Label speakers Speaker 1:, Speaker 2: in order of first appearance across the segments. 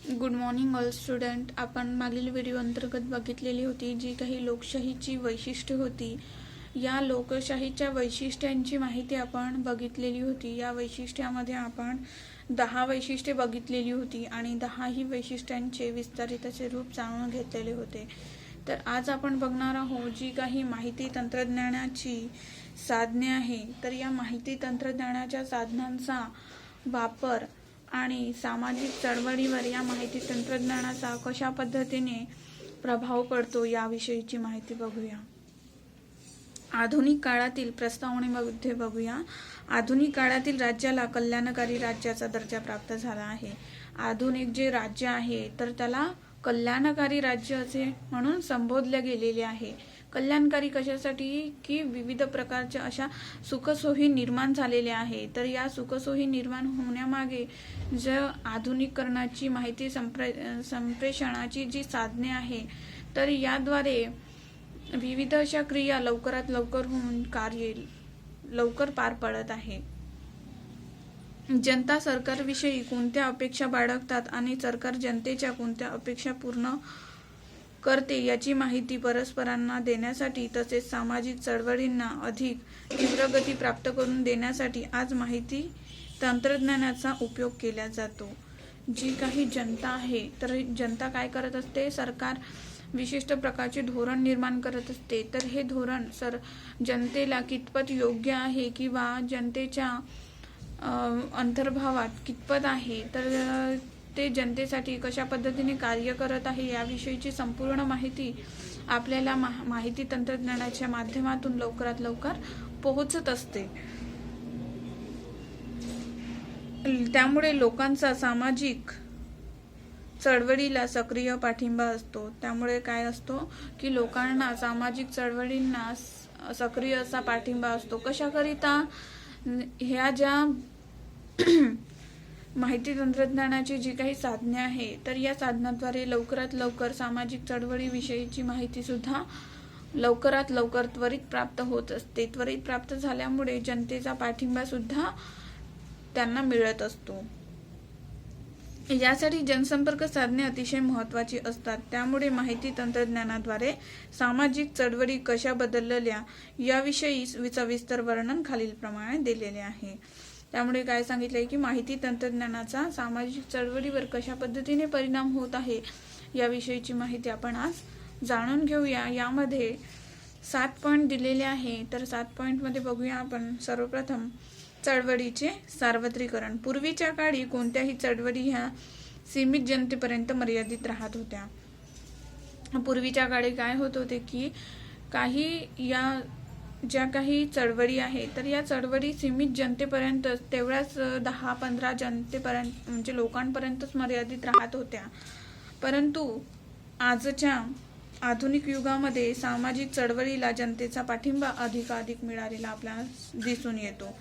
Speaker 1: Good morning all student. आपण मागील video अंतर्गत बघितलेली होती जी काही लोकशाहीची वैशिष्ट्ये होती. या लोकशाहीच्या वैशिष्ट्यांची माहिती आपण बघितलेली होती. या वैशिष्ट्यामध्ये आपण 10 वैशिष्ट्ये बघितलेली होती आणि 10 ही वैशिष्ट्यांचे विस्तारित असे रूप जाणून घेतलेले होते. तर आज आपण बघणार आहोत जी काही माहिती तंत्रज्ञानाची साधने आहे. तर या माहिती तंत्रज्ञानाच्या साधनांचा वापर आणि सामाजिक चळवळीवर या माहिती तंत्रज्ञानाचा कशा पद्धतीने प्रभाव पडतो याविषयीची माहिती बघूया. आधुनिक काळातील प्रस्तावनेमध्ये बघूया. आधुनिक काळातील राज्याला कल्याणकारी राज्याचा दर्जा प्राप्त झाला आहे. आधुनिक जे राज्य आहे तर त्याला कल्याणकारी राज्य असे म्हणून संबोधले गेलेले आहे. कल्याणकारी कशासाठी की विविध प्रकारच्या अशा सुखसोयी निर्माण झालेल्या आहे. तर या सुखसोयी निर्माण होण्यामागे जे आधुनिकीकरणाची माहिती संप्रेषणाची जी साधने आहे तर याद्वारे विविध अशा क्रिया लवकरात लवकर होऊन कार्य लवकर पार पडत आहे. जनता सरकारविषयी कोणत्या अपेक्षा बाळगतात आणि सरकार जनतेच्या कोणत्या अपेक्षा पूर्ण करते याची माहिती परस्परांना देण्यासाठी तसेच सामाजिक चळवळींना अधिक तीव्र गती प्राप्त करून देण्यासाठी आज माहिती तंत्रज्ञानाचा उपयोग केला जातो. जी काही जनता आहे तर जनता काय करत असते, सरकार विशिष्ट प्रकारचे धोरण निर्माण करत असते. तर हे धोरण जनतेला कितपत योग्य आहे किंवा जनतेच्या अंतर्भावात कितपत आहे तर ते जनतेसाठी कशा पद्धतीने कार्य करत आहे याविषयीची संपूर्ण माहिती आपल्याला माहिती तंत्रज्ञानाच्या माध्यमातून लवकरात लवकर पोहोचत असते. त्यामुळे लोकांचा सामाजिक चळवळीला सक्रिय पाठिंबा असतो. त्यामुळे काय असतो की लोकांना सामाजिक चळवळींना सक्रिय असा पाठिंबा असतो. कशाकरिता, ह्या ज्या माहिती तंत्रज्ञानाची जी काही साधने आहे तर या साधनाद्वारे लवकरात लवकर सामाजिक चळवळीविषयीची माहिती सुद्धा लवकरात लवकर त्वरित प्राप्त होत असते. त्वरित प्राप्त झाल्यामुळे जनतेचा पाठिंबा सुद्धा त्यांना मिळत असतो. यासाठी जनसंपर्क साधने अतिशय महत्त्वाची असतात. त्यामुळे माहिती तंत्रज्ञानाद्वारे सामाजिक चळवळी कशा बदलल्या याविषयी सविस्तर वर्णन खालीलप्रमाणे दिलेले आहे. त्यामुळे काय सांगितलंय की माहिती तंत्रज्ञानाचा सामाजिक चळवळीवर कशा पद्धतीने परिणाम होत आहे याविषयीची माहिती आपण आज जाणून घेऊया. यामध्ये 7 पॉइंट दिलेले आहे. तर 7 पॉइंटमध्ये बघूया आपण. सर्वप्रथम चळवळीचे सार्वत्रिकरण. पूर्वीच्या काळी कोणत्याही चळवळी ह्या सीमित जनतेपर्यंत मर्यादित राहत होत्या. पूर्वीच्या काळी काय होत होते की काही या ज्या काही चळवळी आहे तर या चळवळी सीमित जनतेपर्यंत तेवढ्याच 10-15 जनतेपर्यंत म्हणजे लोकांपर्यंतच मर्यादित राहत होत्या. परंतु आजच्या आधुनिक युगामध्ये सामाजिक चळवळीला जनतेचा पाठिंबा अधिकाधिक मिळालेला आपल्याला दिसून येतो.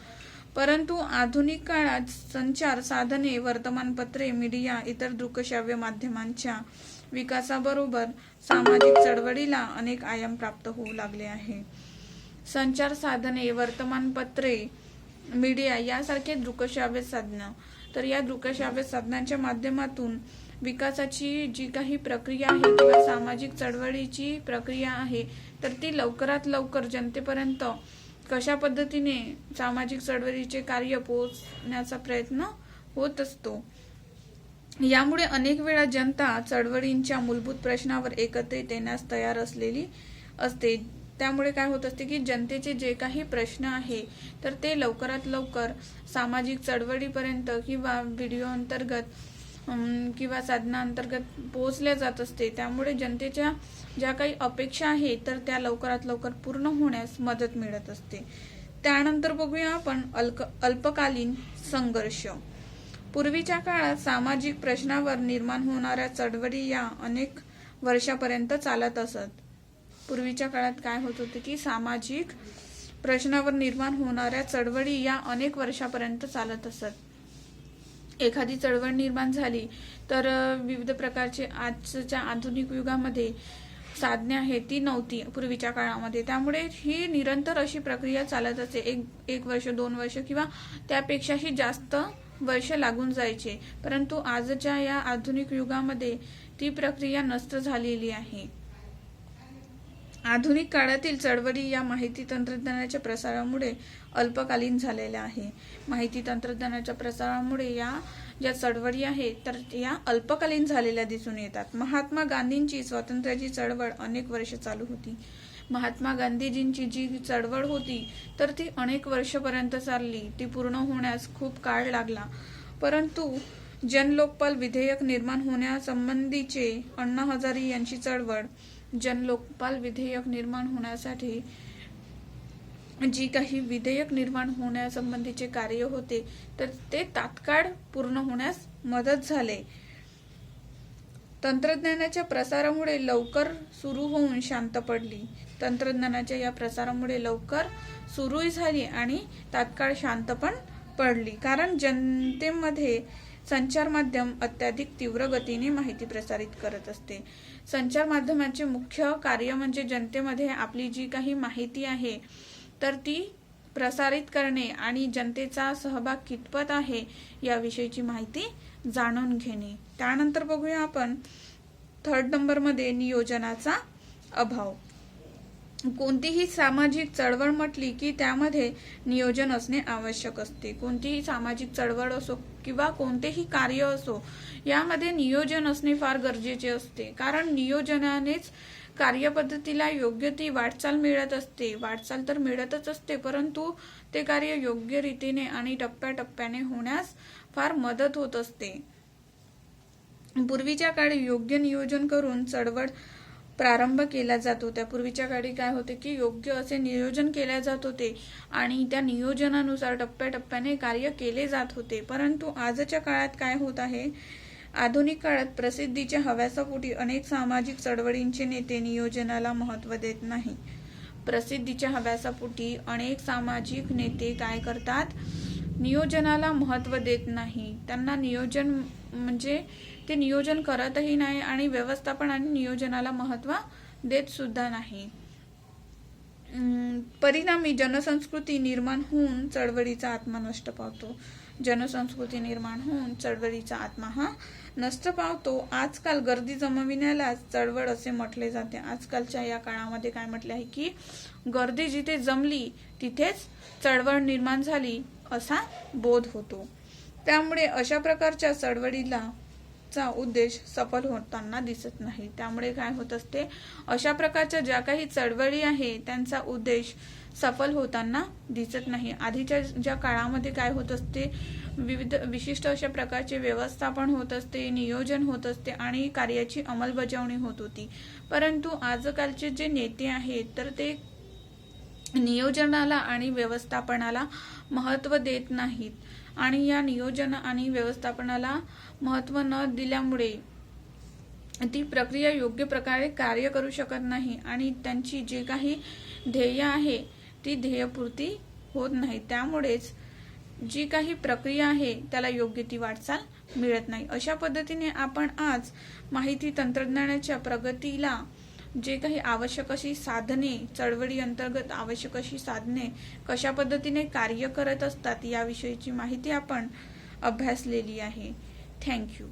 Speaker 1: परंतु आधुनिक काळात संचार साधने, वर्तमानपत्रे, मीडिया, इतर दृकश्राव्य माध्यमांच्या विकासाबरोबर सामाजिक चळवळीला अनेक आयाम प्राप्त होऊ लागले आहे. संचार साधने, वर्तमानपत्रे, मीडिया यासारखे दृकश्राव्य साधनं. तर या दृकश्राव्य साधनांच्या माध्यमातून विकासाची जी काही प्रक्रिया आहे किंवा सामाजिक चळवळीची प्रक्रिया आहे तर ती लवकरात लवकर जनतेपर्यंत कशा पद्धतीने सामाजिक चळवळीचे कार्य पोहोचण्याचा प्रयत्न होत असतो. यामुळे अनेक वेळा जनता चळवळींच्या मूलभूत प्रश्नावर एकत्रित येण्यास तयार असलेली असते. त्यामुळे काय होत असते की जनतेचे जे काही प्रश्न आहे तर ते लवकरात लवकर सामाजिक चळवळीपर्यंत किंवा व्हिडिओ अंतर्गत किंवा साधनांतर्गत पोहोचल्या जात असते. त्यामुळे जनतेच्या ज्या काही अपेक्षा आहेत तर त्या लवकरात लवकर पूर्ण होण्यास मदत मिळत असते. त्यानंतर बघूया आपण अल्पकालीन संघर्ष. पूर्वीच्या काळात सामाजिक प्रश्नावर निर्माण होणाऱ्या चळवळी या अनेक वर्षापर्यंत चालत असत. पूर्वीच्या काळात काय होत होते की सामाजिक प्रश्नावर निर्माण होणाऱ्या चळवळी या अनेक वर्षापर्यंत चालत असत. एखादी चळवळ निर्माण झाली तर विविध प्रकारचे आजच्या आधुनिक युगामध्ये साधने आहेत ती नव्हती पूर्वीच्या काळामध्ये. त्यामुळे ही निरंतर अशी प्रक्रिया चालत असते. एक वर्ष, 2 वर्ष किंवा त्यापेक्षाही जास्त वर्ष लागून जायचे, परंतु आजच्या या आधुनिक युगामध्ये ती प्रक्रिया नष्ट झालेली आहे. आधुनिक काळातील चळवळी या माहिती तंत्रज्ञानाच्या प्रसारामुळे अल्पकालीन झालेल्या आहे. माहिती तंत्रज्ञानाच्या प्रसारामुळे या ज्या चळवळी आहेत तर या अल्पकालीन झालेल्या दिसून येतात. महात्मा गांधींची स्वातंत्र्याची चळवळ अनेक वर्ष चालू होती. महात्मा गांधीजींची जी चळवळ होती तर ती अनेक वर्षपर्यंत चालली. ती पूर्ण होण्यास खूप काळ लागला, परंतु जनलोकपाल विधेयक निर्माण होण्यासंबंधीचे अण्णा हजारे यांची चळवळ, जनलोकपाल विधेयक निर्माण होण्यासाठी जी काही विधेयक निर्माण होण्यासंबंधीचे कार्य होते तर ते तात्काळ पूर्ण होण्यास मदत झाले. तंत्रज्ञानाच्या प्रसारामुळे लवकर सुरू होऊन शांत पडली. तंत्रज्ञानाच्या या प्रसारामुळे लवकर सुरूही झाली आणि तात्काळ शांत पण पडली, कारण जनतेमध्ये संचार माध्यम अत्याधिक तीव्र गतीने माहिती प्रसारित करत असते. संचार माध्यमाचे मुख्य कार्य म्हणजे जनतेमध्ये आपली जी काही माहिती आहे तर ती प्रसारित करणे आणि जनतेचा सहभाग कितपत आहे याविषयीची माहिती जाणून घेणे. त्यानंतर बघूया आपण 3rd नंबरमध्ये नियोजनाचा अभाव. कोणतीही सामाजिक चळवळ म्हटली की त्यामध्ये नियोजन असणे आवश्यक असते. कोणतीही सामाजिक चळवळ असो किंवा कोणतेही कार्य असो यामध्ये नियोजन असणे फार गरजेचे असते, कारण नियोजनानेच कार्यपद्धतीला योग्य ती वाटचाल मिळत असते. वाटचाल तर मिळतच असते, परंतु ते कार्य योग्य रीतीने आणि टप्प्याटप्प्याने होण्यास फार मदत होत असते. पूर्वीच्या काळी योग्य नियोजन करून चळवळ प्रारंभ केला जात होता. पूर्वीच्या काळी काय होते की योग्य असे नियोजन केले जात होते आणि त्या नियोजनानुसार टप्प्याटप्प्याने कार्य केले जात होते. परंतु आजच्या काळात काय होत आहे, आधुनिक काळात प्रसिद्धीच्या हव्यासापोटी अनेक सामाजिक चळवळींचे नेते नियोजनाला महत्त्व देत नाही. प्रसिद्धीच्या हव्यासापोटी अनेक सामाजिक नेते काय करतात, नियोजनाला महत्त्व देत नाही. त्यांना नियोजन म्हणजे ते नियोजन करतही नाही आणि व्यवस्थापन आणि नियोजनाला महत्त्व देत सुद्धा नाही. परिणामी जनसंस्कृती निर्माण होऊन चळवळीचा आत्मा नष्ट पावतो. जनसंस्कृती निर्माण होऊन चळवळीचा आत्मा हा नष्ट पावतो. आजकाल गर्दी जमविण्याला चळवळ असे म्हटले जाते. आजकालच्या या काळामध्ये काय म्हटले आहे की गर्दी जिथे जमली तिथेच चळवळ निर्माण झाली असा बोध होतो. त्यामुळे अशा प्रकारच्या चळवळीला चा उद्देश सफल होताना दिसत नाही. त्यामुळे काय होत असते, अशा प्रकारच्या ज्या काही चळवळी आहे त्यांचा उद्देश सफल होताना दिसत नाही. आधीच्या ज्या काळामध्ये काय होत असते, विविध विशिष्ट अशा प्रकारचे व्यवस्थापन होत असते, नियोजन होत असते आणि कार्याची अंमलबजावणी होत होती. परंतु आजकालचे जे नेते आहेत तर ते नियोजनाला आणि व्यवस्थापनाला महत्त्व देत नाहीत आणि या नियोजन आणि व्यवस्थापनाला महत्त्व न दिल्यामुळे ती प्रक्रिया योग्य प्रकारे कार्य करू शकत नाही आणि त्यांची जे काही ध्येय आहे ती ध्येयपूर्ती होत नाही. त्यामुळेच जी काही प्रक्रिया आहे त्याला योग्य ती वाटचाल मिळत नाही. अशा पद्धतीने आपण आज माहिती तंत्रज्ञानाच्या प्रगतीला जे काही आवश्यक अशी साधने, चळवळी अंतर्गत आवश्यक अशी साधने कशा पद्धतीने कार्य करत असतात याविषयीची माहिती आपण अभ्यासलेली आहे. थँक्यू.